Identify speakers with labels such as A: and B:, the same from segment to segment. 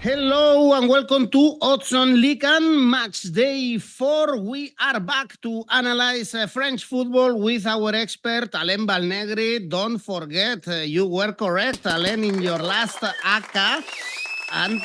A: Hello and welcome to Odds on Ligue 1 Match Day 4. We are back to analyze French football with our expert Alain Valnegri. Don't forget, you were correct, Alain, in your last ACCA. And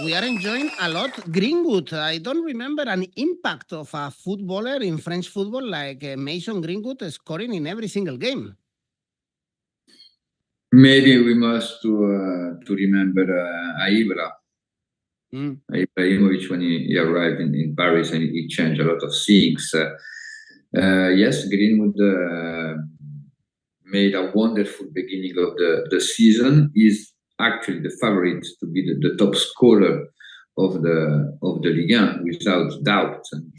A: we are enjoying a lot Greenwood. I don't remember an impact of a footballer in French football like Mason Greenwood scoring in every single game.
B: Maybe we must to remember Ibrahimovic when he arrived in Paris and he changed a lot of things. Yes, Greenwood made a wonderful beginning of the season. He's actually the favorite to be the top scorer of the Ligue 1 without doubt. And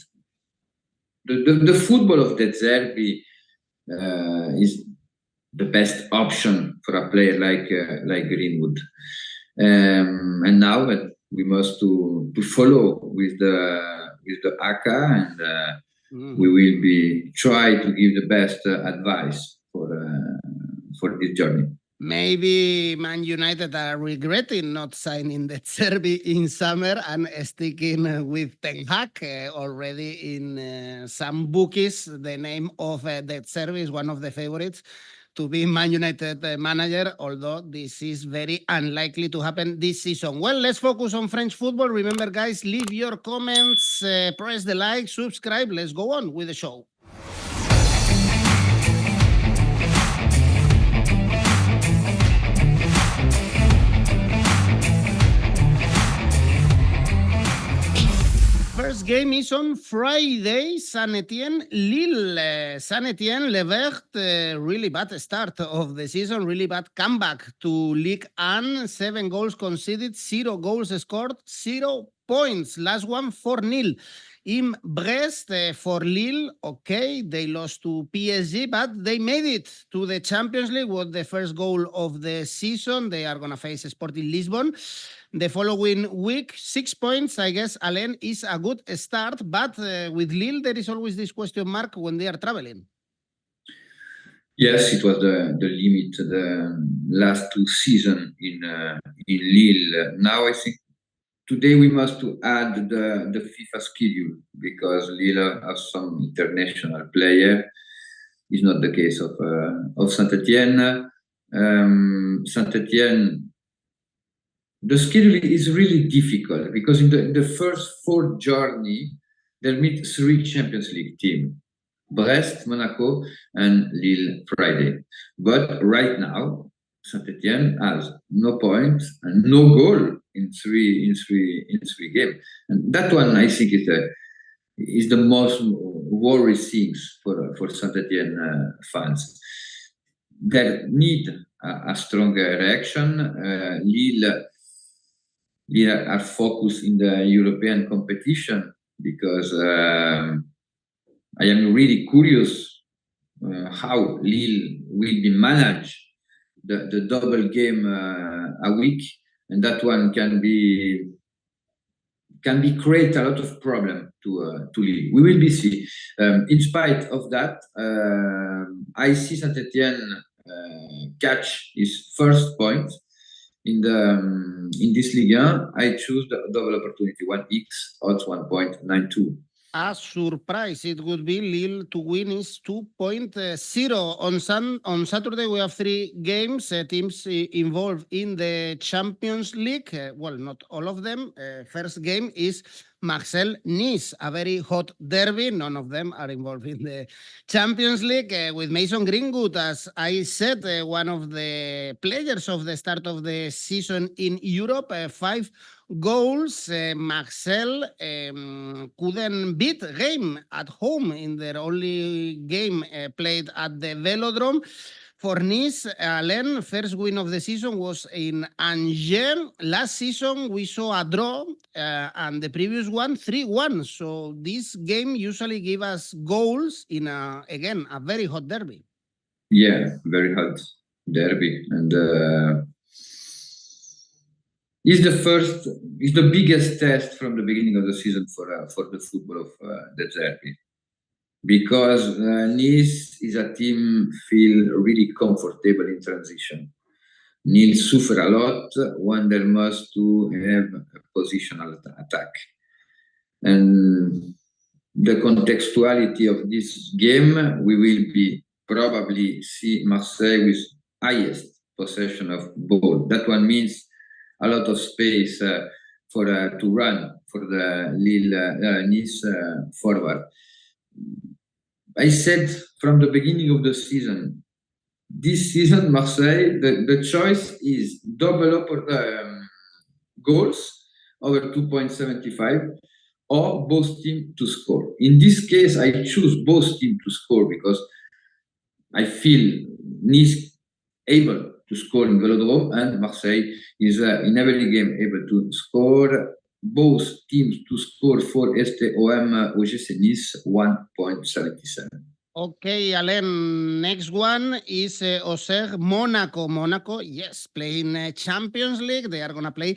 B: the football of 𝐬𝐽𝐧𝐧𝐞𝐜𝐭𝐽 is the best option for a player like Greenwood. And now we must to follow with the ACCA, and we will be try to give the best advice for this journey.
A: Maybe Man United are regretting not signing 𝐬𝐽𝐽 in summer and sticking with Ten Hag. Already in some bookies, the name of 𝐬𝐽𝐽 is one of the favorites to be Man United manager, although this is very unlikely to happen this season. Well, let's focus on French football. Remember, guys, leave your comments, press the like, subscribe. Let's go on with the show. First game is on Friday, Saint-Etienne, Lille. Saint-Etienne, Levert, really bad start of the season, really bad comeback to Ligue 1. 7 goals conceded, 0 goals scored, 0 points. Last one, 4-0. In Brest, for Lille, okay, they lost to PSG, but they made it to the Champions League with the first goal of the season. They are going to face Sporting Lisbon the following week. 6 points, I guess, Alain, is a good start, but with Lille, there is always this question mark when they are traveling.
B: Yes, it was the limit the last 2 seasons in Lille. Now I think today we must to add the FIFA schedule because Lille has some international player. It's not the case of Saint-Etienne. Saint-Etienne, the schedule is really difficult because in the first 4 journey, they'll meet 3 Champions League teams. Brest, Monaco, and Lille Friday. But right now, Saint-Etienne has no points and no goal in three games. And that one, I think, is the most worrying things for Saint-Etienne fans. They need a stronger reaction. Lille are focused in the European competition because I am really curious how Lille will be managed the double game a week, and that one can be create a lot of problem to Lille. We will be see. In spite of that, I see Saint-Etienne catch his first point in this Ligue 1. I choose the double opportunity 1x odds 1.92.
A: A surprise, it would be Lille to win is 2.0. On Saturday, we have 3 games, teams involved in the Champions League. Well, not all of them. First game is Marseille-Nice, a very hot derby. None of them are involved in the Champions League. With Mason Greenwood, as I said, one of the players of the start of the season in Europe, 5 goals. Marseille couldn't beat Reims at home in their only game played at the Velodrome. For Nice, Alain, first win of the season was in Angers. Last season, we saw a draw, and the previous one, 3-1. So this game usually give us goals in, again, a very hot derby.
B: Yeah, very hot derby. And it's the biggest test from the beginning of the season for the football of 𝐬𝐽𝐽𝐽. Because Nice is a team feel really comfortable in transition. Nice suffer a lot when they must to have a positional attack. And the contextuality of this game, we will be probably see Marseille with highest possession of ball. That one means a lot of space for to run for the Lille Nice forward. I said from the beginning of the season, this season Marseille, the choice is double up goals over 2.75 or both teams to score. In this case, I choose both teams to score because I feel Nice able to score in Velodrome and Marseille is in every game able to score. Both teams to score for 𝐿𝐴 Nice 1.77.
A: Okay, Alain, next one is Auxerre, Monaco. Monaco, yes, playing Champions League. They are going to play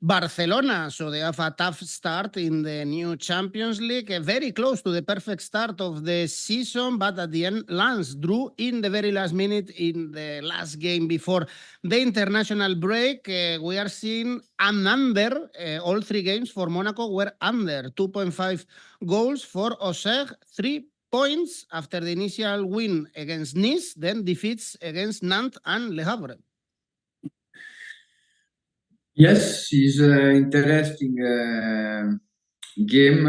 A: Barcelona, so they have a tough start in the new Champions League, very close to the perfect start of the season, but at the end, Lens drew in the very last minute in the last game before the international break. We are seeing an under, all three games for Monaco were under 2.5 goals for Auxerre, 3 points after the initial win against Nice, then defeats against Nantes and Le Havre.
B: Yes, it's an interesting game,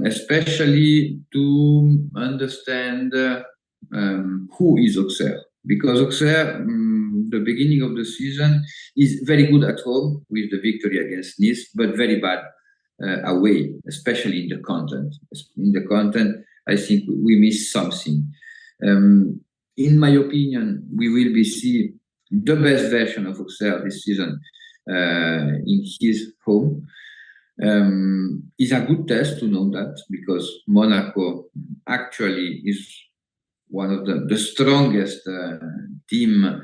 B: especially to understand who is Auxerre. Because Auxerre, the beginning of the season, is very good at home with the victory against Nice, but very bad away, especially in the content. In the content, I think we miss something. In my opinion, we will be see the best version of Auxerre this season in his home. It's a good test to know that because Monaco actually is one of the strongest team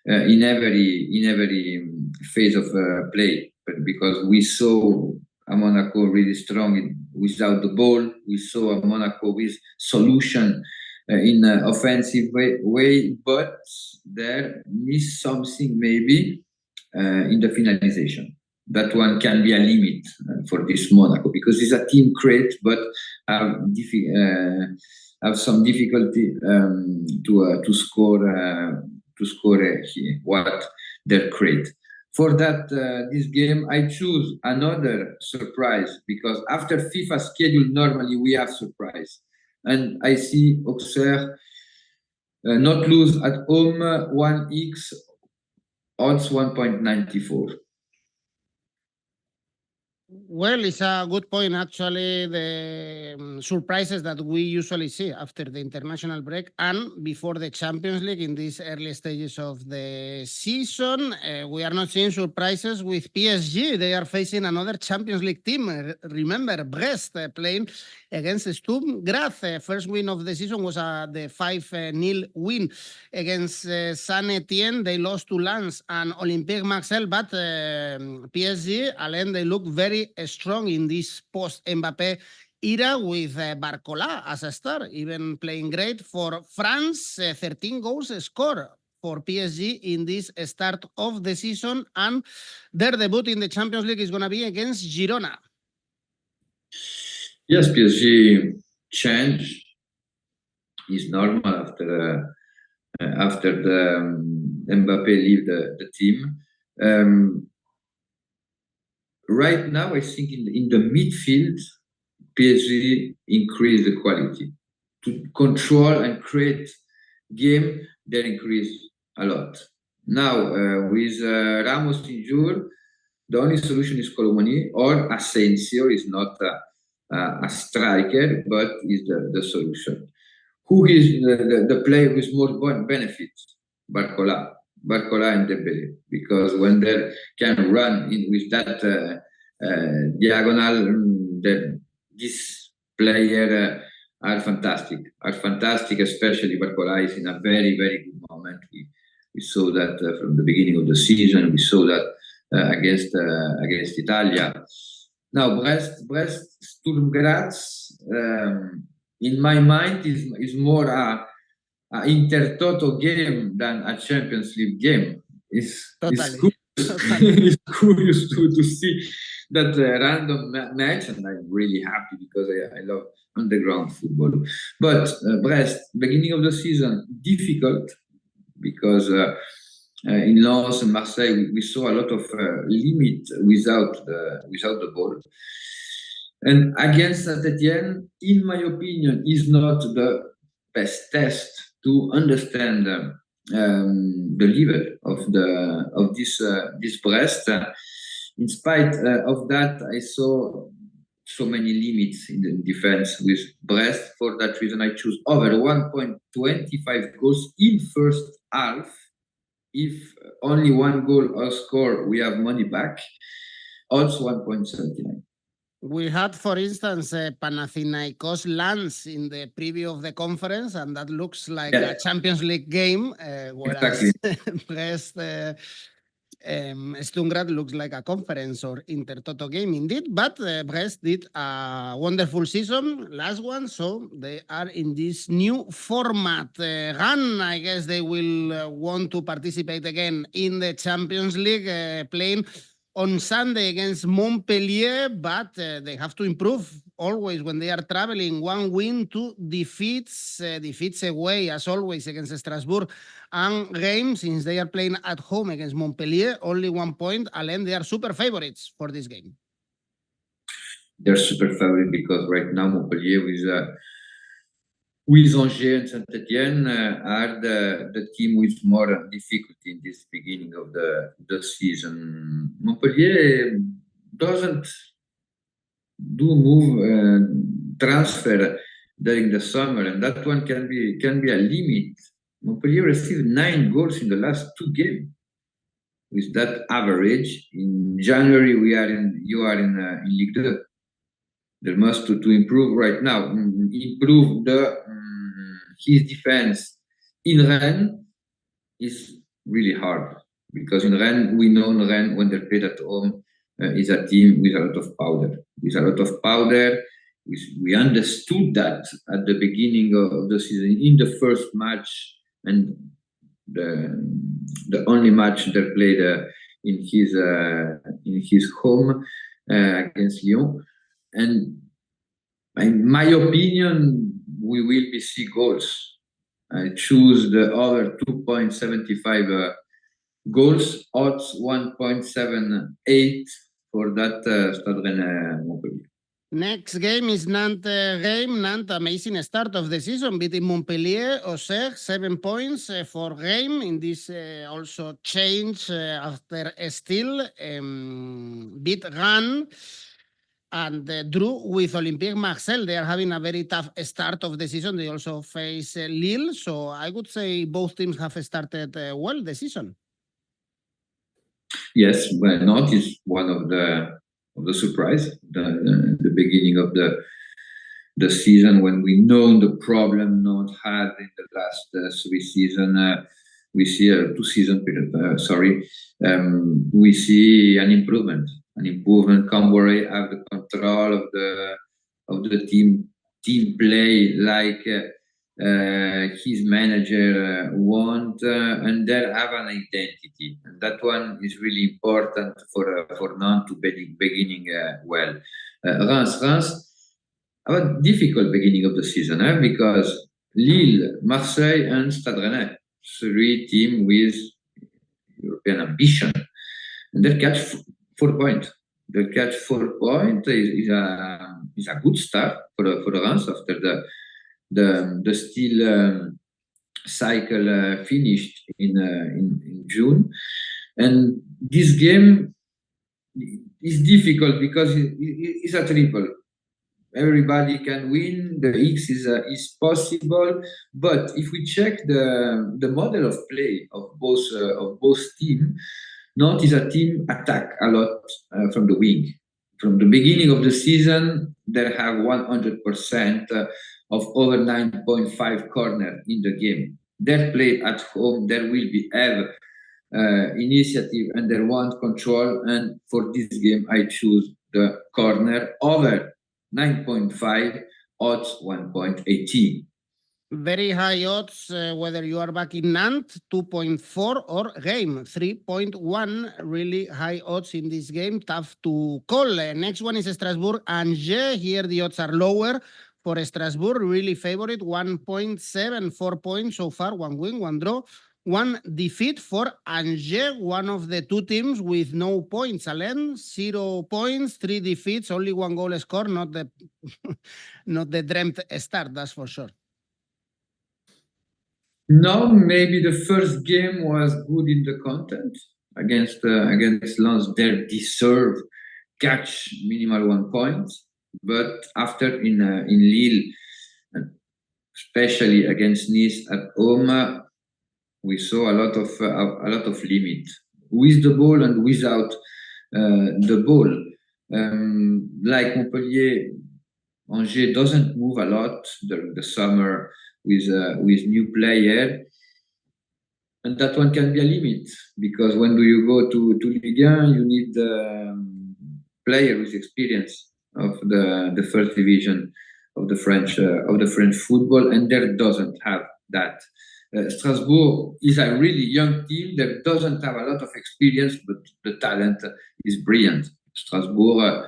B: in every phase of play. But because we saw a Monaco really strong without the ball, we saw a Monaco with solution in an offensive way, but there is something maybe in the finalization. That one can be a limit for this Monaco because it's a team great, but have some difficulty to score what they create. For that, this game, I choose another surprise because after FIFA schedule, normally we have surprise. And I see Auxerre not lose at home 1x odds 1.94.
A: Well, it's a good point, actually, the surprises that we usually see after the international break and before the Champions League in these early stages of the season. We are not seeing surprises with PSG. They are facing another Champions League team. Remember, Brest playing against Sturm Graz. First win of the season was the 5-0 win against Saint-Etienne. They lost to Lens and Olympique Marseille, but PSG, Alain, they look very strong in this post-Mbappé era with Barcola as a star, even playing great for France. 13 goals scored for PSG in this start of the season, and their debut in the Champions League is going to be against Girona.
B: Yes, PSG change is normal after the Mbappé leave the team. Right now, I think in the midfield, PSG increase the quality. To control and create game, they increase a lot. Now, with Ramos injured, the only solution is Colomani, or Asensio is not a striker, but is the solution. Who is the player with more benefits? Barcola and Dembélé, because when they can run in with that diagonal, this player are fantastic, especially Barcola is in a very, very good moment. We saw that from the beginning of the season. We saw that against Italia. Now, Brest Sturm Graz, in my mind, is more a Intertoto game than a Champions League game. It's good It's curious to see that random match, and I'm really happy because I love underground football. But Brest, beginning of the season, difficult because in Lens and Marseille we saw a lot of limit without the ball. And against Saint-Etienne, in my opinion, is not the best test to understand the level of this Brest. In spite of that, I saw so many limits in the defense with Brest. For that reason, I choose over 1.25 goals in first half. If only one goal or score, we have money back. Odds 1.79.
A: We had, for instance, Panathinaikos Lens in the preview of the conference, and that looks like a Champions League game, whereas Brest Sturm looks like a conference or Intertoto game indeed. But Brest did a wonderful season, last one, so they are in this new format. Rennes, I guess they will want to participate again in the Champions League, playing on Sunday against Montpellier, but they have to improve always when they are traveling. One win, two defeats away, as always, against Strasbourg and Reims. Since they are playing at home against Montpellier, only 1 point. Alain, they are super favorites for this game.
B: They're super favorite because right now Montpellier with Angers and Saint-Etienne are the team with more difficulty in this beginning of the season. Montpellier doesn't move transfer during the summer, and that one can be a limit. Montpellier received 9 goals in the last 2 games. With that average, in January you are in Ligue. There must to improve right now. Improve his defense in Rennes is really hard because in Rennes we know Rennes when they're played at home is a team with a lot of powder. We understood that at the beginning of the season in the first match and the only match they played in his home against Lyon. And in my opinion, we will see goals. I choose the over 2.75 goals, odds 1.78 for that Stade Rennais Montpellier.
A: Next game is Nantes-Reims. Nantes, amazing start of the season, beating Montpellier. Auxerre, 7 points for Reims in this also change after still beat Rennes and drew with Olympique Marseille. They are having a very tough start of the season. They also face Lille. So I would say both teams have started well the season.
B: Yes, well, Nantes is one of the surprise. The beginning of the season when we know the problem Nantes had in the last 3 seasons. We see 2 season period. We see an improvement. Camboré have the control of the team play like his manager want, and they have an identity, and that one is really important for Nantes to beginning well. Reims have a difficult beginning of the season because Lille, Marseille, and Stade Rennais, 3 teams with European ambition, and they catch 4 points. They catch 4 points is a good start for Reims after the steel cycle finished in June, and this game is difficult because it's a triple. Everybody can win. The X is possible, but if we check the model of play of both teams, Nantes is a team attack a lot from the wing. From the beginning of the season, they have 100% of over 9.5 corner in the game. They play at home. There will have initiative and they want control. And for this game, I choose the corner over 9.5, odds 1.18.
A: Very high odds, whether you are back in Nantes, 2.4, or game, 3.1. Really high odds in this game. Tough to call. Next one is Strasbourg 𝐬𝐴. Here the odds are lower for Strasbourg. Really favorite, 1.7, 4 points so far. One win, one draw, one defeat for 𝐻𝐴, one of the two teams with no points. Alain, 0 points, 3 defeats, only 1 goal scored. Not the, not the dreamt start, that's for sure.
B: No, maybe the first game was good in the content against Lens. They deserve catch minimal 1 point, but after in Lille, especially against Nice at home, we saw a lot of limit with the ball and without the ball. Like Montpellier, 𝐻𝐴 doesn't move a lot during the summer with new player, and that one can be a limit, because when do you go to Ligue 1, you need player with experience of the first division of the French football, and there doesn't have that. Strasbourg is a really young team that doesn't have a lot of experience, but the talent is brilliant. Strasbourg,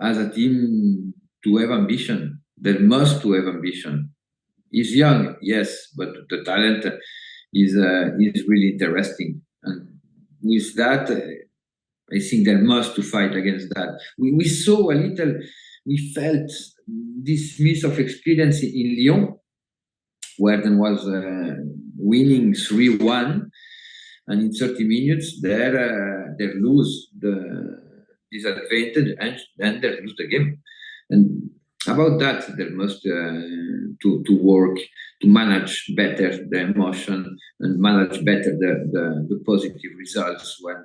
B: as a team, to have ambition, they must to have ambition. Is young, yes, but the talent is really interesting, and with that, I think they must to fight against that. We saw a little, we felt this miss of experience in Lyon, where then was winning 3-1, and in 30 minutes they lose this advantage, and they lose the game. And about that, they must to work to manage better the emotion and manage better the positive results when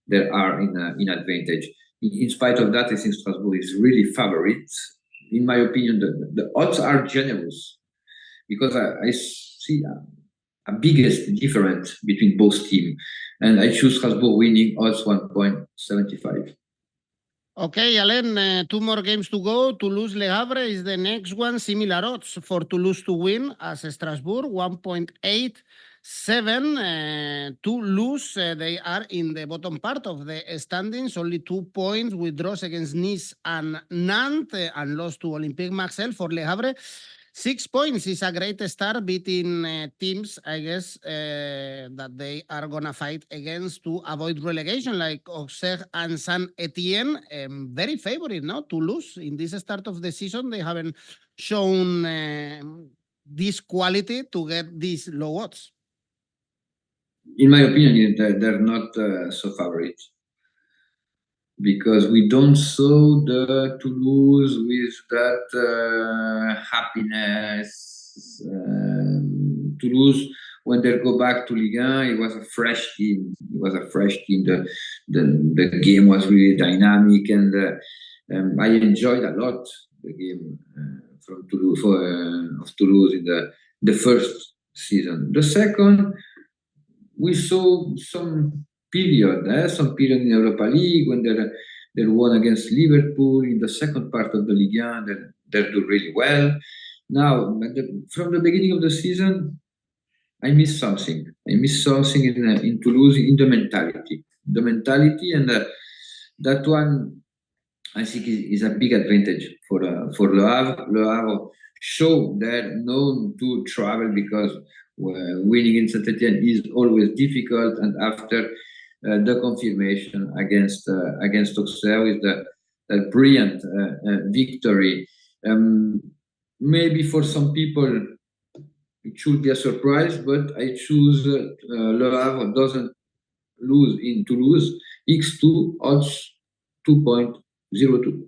B: they are in advantage. In spite of that, I think Strasbourg is really favorite. In my opinion, the odds are generous, because I see a biggest difference between both teams, and I choose Strasbourg winning odds 1.75.
A: Okay, Alain, 2 more games to go. Toulouse Le Havre is the next one. Similar odds for Toulouse to win as Strasbourg, 1.87. Toulouse, they are in the bottom part of the standings, only 2 points with draws against Nice and Nantes, and lost to Olympique Marseille. For Le Havre, 6 points is a great start, beating teams, I guess, that they are going to fight against to avoid relegation, like Auxerre and Saint-Etienne. Very favorite, no? Toulouse, in this start of the season, they haven't shown this quality to get these low odds.
B: In my opinion, they're not so favorite, because we don't saw the Toulouse with that happiness. Toulouse, when they go back to Ligue 1, it was a fresh team. The game was really dynamic, and I enjoyed a lot the game from Toulouse of Toulouse in the first season. The second, we saw some period in Europa League when they won against Liverpool in the second part of the Ligue 1. They do really well. Now, from the beginning of the season, I miss something. In Toulouse, in the mentality. And that one, I think, is a big advantage for Le Havre. Le Havre show they're known to travel, because winning in Saint-Etienne is always difficult, and after the confirmation against Auxerre with the brilliant victory, maybe for some people it should be a surprise, but I choose Le Havre doesn't lose in Toulouse, 𝐿2 odds 2.02.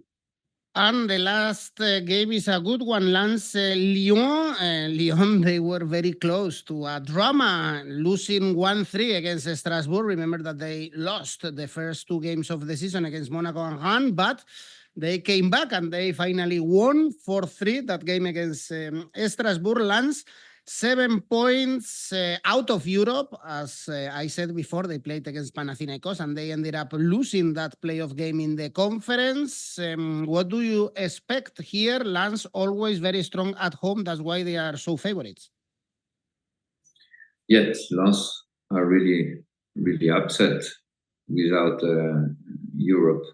A: And the last game is a good one, Lens Lyon. Lyon, they were very close to a drama, losing 1-3 against Strasbourg. Remember that they lost the first 2 games of the season against Monaco and Rennes, but they came back and they finally won 4-3 that game against Strasbourg. Lens 7 points out of Europe. As I said before, they played against Panathinaikos and they ended up losing that playoff game in the conference. What do you expect here? Lens always very strong at home. That's why they are so favorites.
B: Yes, Lens are really, really upset without Europe.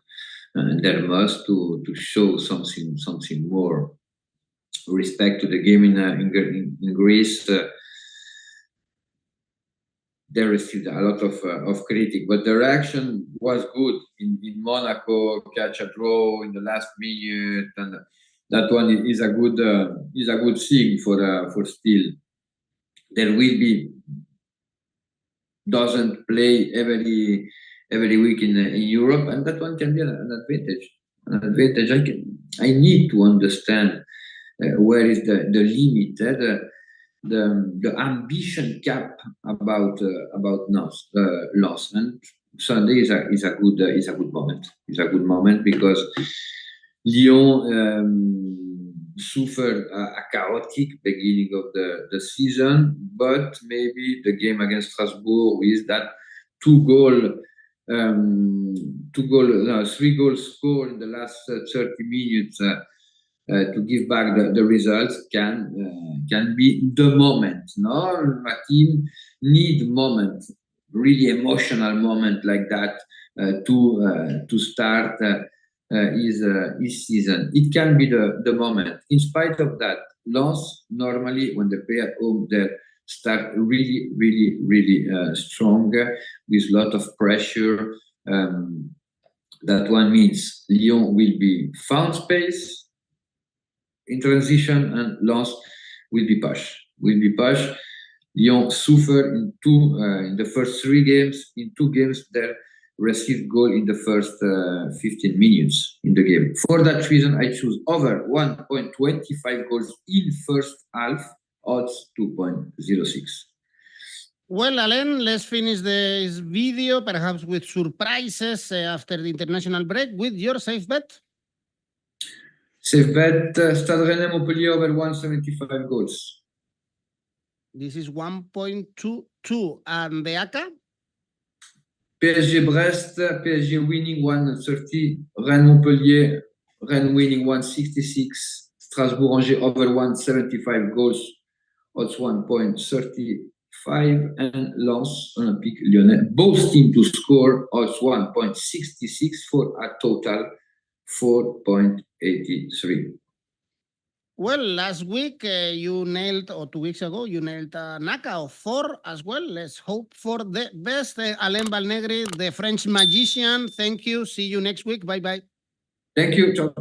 B: And there must to show something more. Respect to the game in Greece. They received a lot of critique, but the reaction was good in Monaco, catch a draw in the last minute, and that one is a good thing for still. There will be doesn't play every week in Europe, and that one can be an advantage. I need to understand where is the limit, the ambition cap about loss, and Sunday is a good moment. It's a good moment because Lyon suffered a chaotic beginning of the season, but maybe the game against Strasbourg with that 3 goals scored in the last 30 minutes to give back the results can be the moment. No, my team need moment, really emotional moment like that to start his season. It can be the moment. In spite of that, Lens normally when they play at home, they start really, really, really strong with a lot of pressure. That one means Lyon will be found space in transition, and Lens will be push. Lyon suffered in the first 3 games. In 2 games, they received goal in the first 15 minutes in the game. For that reason, I choose over 1.25 goals in first half, odds 2.06.
A: Well, Alain, let's finish this video, perhaps with surprises after the international break, with your safe bet.
B: Safe bet, Stade Rennais Montpellier over 175 goals.
A: This is 1.22. And the ACCA?
B: PSG Brest, PSG winning 130, Rennes Montpellier, Rennes winning 166, Strasbourg Angers over 175 goals, odds 1.35, and Lens Olympique Lyonnais, both teams to score, odds 1.66 for a total 4.83.
A: Well, last week you nailed, or 2 weeks ago, you nailed an ACCA of 4 as well. Let's hope for the best. Alain Valnegri, the French magician, thank you. See you next week. Bye-bye.
B: Thank you. Ciao.